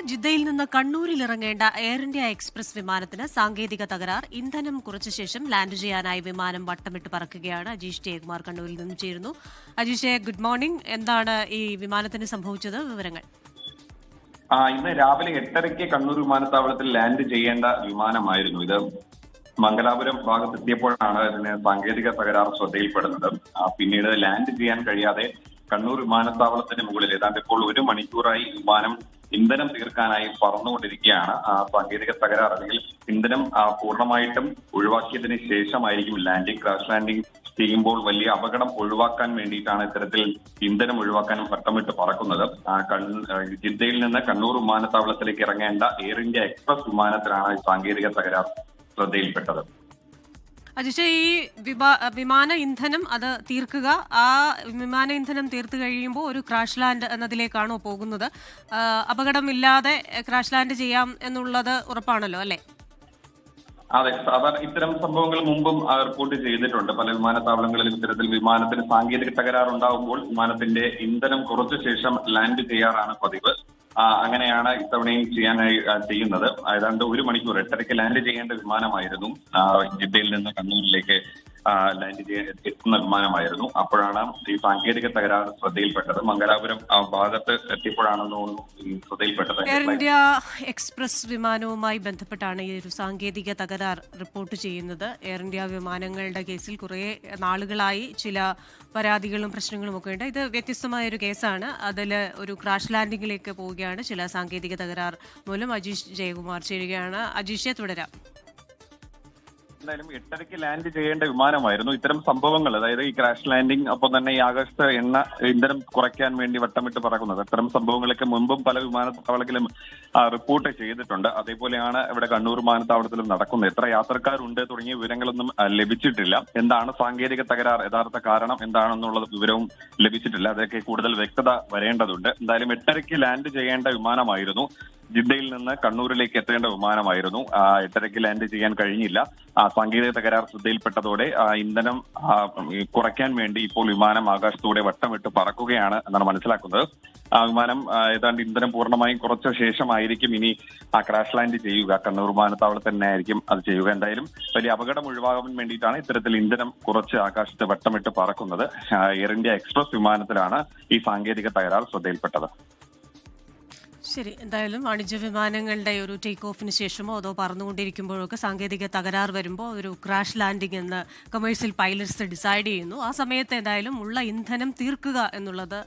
ജിദ്ദയിൽ നിന്ന് കണ്ണൂരിൽ ഇറങ്ങേണ്ട എയർ ഇന്ത്യ എക്സ്പ്രസ് വിമാനത്തിന് സാങ്കേതിക തകരാർ. ഇന്ധനം കുറച്ച ശേഷം ലാൻഡ് ചെയ്യാനായി വിമാനം വട്ടമിട്ട് പറക്കുകയാണ്. അജീഷ് ജയകുമാർ കണ്ണൂരിൽ നിന്നും ചേരുന്നു. അജീഷെ, ഗുഡ് മോർണിംഗ്. എന്താണ് ഈ വിമാനത്തിന് സംഭവിച്ചത്? വിവരങ്ങൾ. ഇന്ന് രാവിലെ 8:30 കണ്ണൂർ വിമാനത്താവളത്തിൽ ലാൻഡ് ചെയ്യേണ്ട വിമാനമായിരുന്നു ഇത്. മംഗലാപുരം ഭാഗത്തെത്തിയപ്പോഴാണ് ഇതിന് സാങ്കേതിക തകരാർ ശ്രദ്ധയിൽപ്പെടുന്നത്. പിന്നീട് ലാൻഡ് ചെയ്യാൻ കഴിയാതെ കണ്ണൂർ വിമാനത്താവളത്തിന് മുകളിൽ ഏതാണ്ട് ഇപ്പോൾ 1 മണിക്കൂറായി വിമാനം ഇന്ധനം തീർക്കാനായി പറന്നുകൊണ്ടിരിക്കുകയാണ്. സാങ്കേതിക തകരാർ അല്ലെങ്കിൽ ഇന്ധനം പൂർണ്ണമായിട്ടും ഒഴിവാക്കിയതിന് ശേഷമായിരിക്കും ലാൻഡിംഗ്. ക്രാഷ് ലാൻഡിംഗ് ചെയ്യുമ്പോൾ വലിയ അപകടം ഒഴിവാക്കാൻ വേണ്ടിയിട്ടാണ് ഇത്തരത്തിൽ ഇന്ധനം ഒഴിവാക്കാനും വട്ടമിട്ട് പറക്കുന്നത്. ജിദ്ദയിൽ നിന്ന് കണ്ണൂർ വിമാനത്താവളത്തിലേക്ക് ഇറങ്ങേണ്ട എയർ ഇന്ത്യ എക്സ്പ്രസ് വിമാനത്തിലാണ് സാങ്കേതിക തകരാർ ശ്രദ്ധയിൽപ്പെട്ടത്. അജീഷ്, ഈ വിമാന ഇന്ധനം അത് തീർക്കുക, ആ വിമാന ഇന്ധനം തീർത്തു കഴിയുമ്പോൾ ഒരു ക്രാഷ് ലാൻഡ് എന്നതിലേക്കാണോ പോകുന്നത്? അപകടമില്ലാതെ ക്രാഷ് ലാൻഡ് ചെയ്യാം എന്നുള്ളത് ഉറപ്പാണല്ലോ, അല്ലേ? അതെ, സാധാരണ ഇത്തരം സംഭവങ്ങൾ മുമ്പും റിപ്പോർട്ട് ചെയ്തിട്ടുണ്ട്. പല വിമാനത്താവളങ്ങളിലും ഇത്തരത്തിൽ വിമാനത്തിന് സാങ്കേതിക തകരാർ ഉണ്ടാകുമ്പോൾ വിമാനത്തിന്റെ ഇന്ധനം കുറച്ച ശേഷം ലാൻഡ് ചെയ്യാറാണ് പതിവ്. അങ്ങനെയാണ് ഇത്തവണയും ചെയ്യുന്നത്. ഏതാണ്ട് 1 മണിക്കൂർ 8:30 ലാൻഡ് ചെയ്യേണ്ട വിമാനമായിരുന്നു. ജിദ്ദയിൽ നിന്ന് കണ്ണൂരിലേക്ക് ലാൻഡ് ചെയ്യാൻ എത്തുന്ന വിമാനമായിരുന്നു. അപ്പോഴാണ് ഈ സാങ്കേതിക തകരാർ ശ്രദ്ധയിൽപ്പെട്ടത്. മംഗലാപുരം ഭാഗത്ത് എത്തിയപ്പോഴാണെന്ന് ശ്രദ്ധയിൽപ്പെട്ടത്. എയർ ഇന്ത്യ എക്സ്പ്രസ് വിമാനവുമായി ബന്ധപ്പെട്ടാണ് ഈ ഒരു സാങ്കേതിക തകരാർ റിപ്പോർട്ട് ചെയ്യുന്നത്. എയർ ഇന്ത്യ വിമാനങ്ങളുടെ കേസിൽ കുറെ നാളുകളായി ചില പരാതികളും പ്രശ്നങ്ങളും ഒക്കെ ഉണ്ട്. ഇത് വ്യത്യസ്തമായ ഒരു കേസാണ്. അതിൽ ഒരു ക്രാഷ് ലാൻഡിംഗിലേക്ക് പോവുകയാണ് ചില സാങ്കേതിക തകരാർ മൂലം. അജീഷ് ജയകുമാർ ചേരുകയാണ്. അജീഷെ, തുടരാം. എന്തായാലും 8:30 ലാൻഡ് ചെയ്യേണ്ട വിമാനമായിരുന്നു. ഇത്തരം സംഭവങ്ങൾ, അതായത് ഈ ക്രാഷ് ലാൻഡിംഗ്, ഒപ്പം തന്നെ ഈ ആകാശത്ത് ഇന്ധനം കുറയ്ക്കാൻ വേണ്ടി വട്ടമിട്ട് പറക്കുന്നത്, ഇത്തരം സംഭവങ്ങളൊക്കെ മുമ്പും പല വിമാനത്താവളത്തിലും റിപ്പോർട്ട് ചെയ്തിട്ടുണ്ട്. അതേപോലെയാണ് ഇവിടെ കണ്ണൂർ വിമാനത്താവളത്തിലും നടക്കുന്നത്. എത്ര യാത്രക്കാരുണ്ട് തുടങ്ങിയ വിവരങ്ങളൊന്നും ലഭിച്ചിട്ടില്ല. എന്താണ് സാങ്കേതിക തകരാർ, യഥാർത്ഥ കാരണം എന്താണെന്നുള്ള വിവരവും ലഭിച്ചിട്ടില്ല. അതൊക്കെ കൂടുതൽ വ്യക്തത വരേണ്ടതുണ്ട്. എന്തായാലും 8:30 ലാൻഡ് ചെയ്യേണ്ട വിമാനമായിരുന്നു. ജിദ്ദയിൽ നിന്ന് കണ്ണൂരിലേക്ക് എത്തേണ്ട വിമാനമായിരുന്നു. 8:30 ലാൻഡ് ചെയ്യാൻ കഴിഞ്ഞില്ല. സാങ്കേതിക തകരാർ ശ്രദ്ധയിൽപ്പെട്ടതോടെ ഇന്ധനം കുറയ്ക്കാൻ വേണ്ടി ഇപ്പോൾ വിമാനം ആകാശത്തൂടെ വട്ടമിട്ട് പറക്കുകയാണ് എന്നാണ് മനസ്സിലാക്കുന്നത്. വിമാനം ഏതാണ്ട് ഇന്ധനം പൂർണ്ണമായും കുറച്ച ശേഷമായിരിക്കും ഇനി ക്രാഷ് ലാൻഡ് ചെയ്യുക. കണ്ണൂർ വിമാനത്താവളത്തിൽ തന്നെ ആയിരിക്കും അത് ചെയ്യുക. എന്തായാലും വലിയ അപകടം ഒഴിവാകാൻ വേണ്ടിയിട്ടാണ് ഇത്തരത്തിൽ ഇന്ധനം കുറച്ച് ആകാശത്ത് വട്ടമിട്ട് പറക്കുന്നത്. എയർ ഇന്ത്യ എക്സ്പ്രസ് വിമാനത്തിലാണ് ഈ സാങ്കേതിക തകരാർ ശ്രദ്ധയിൽപ്പെട്ടത്. ശരി, എന്തായാലും വാണിജ്യ വിമാനങ്ങളുടെ ഒരു ടേക്ക് ഓഫിന് ശേഷമോ അതോ പറന്നുകൊണ്ടിരിക്കുമ്പോഴൊക്കെ സാങ്കേതിക തകരാർ വരുമ്പോൾ ഒരു ക്രാഷ് ലാൻഡിംഗ് എന്ന് കമേഴ്സ്യൽ പൈലറ്റ്സ് ഡിസൈഡ് ചെയ്യുന്നു. ആ സമയത്ത് എന്തായാലും ഉള്ള ഇന്ധനം തീർക്കുക എന്നുള്ളത്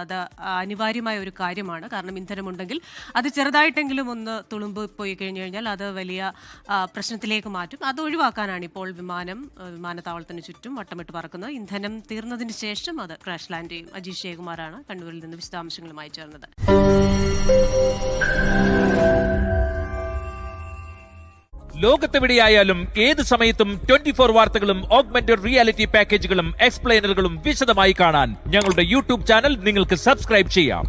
അത് അനിവാര്യമായ ഒരു കാര്യമാണ്. കാരണം ഇന്ധനമുണ്ടെങ്കിൽ അത് ചെറുതായിട്ടെങ്കിലും ഒന്ന് തുളുമ്പ് പോയി കഴിഞ്ഞു കഴിഞ്ഞാൽ അത് വലിയ പ്രശ്നത്തിലേക്ക് മാറ്റും. അത് ഒഴിവാക്കാനാണ് ഇപ്പോൾ വിമാനത്താവളത്തിന് ചുറ്റും വട്ടമിട്ട് പറക്കുന്നത്. ഇന്ധനം തീർന്നതിന് ശേഷം അത് ക്രാഷ് ലാൻഡ് ചെയ്യും. അജീഷ് ജയകുമാറാണ് കണ്ണൂരിൽ നിന്ന് വിശദാംശങ്ങളുമായി ചേർന്നത്. ലോകത്തെവിടെയായാലും ഏത് സമയത്തും 24 വാർത്തകളും ഓഗ്മെന്റഡ് റിയാലിറ്റി പാക്കേജുകളും എക്സ്പ്ലെയിനറുകളും വിശദമായി കാണാൻ ഞങ്ങളുടെ യൂട്യൂബ് ചാനൽ നിങ്ങൾക്ക് സബ്സ്ക്രൈബ് ചെയ്യാം.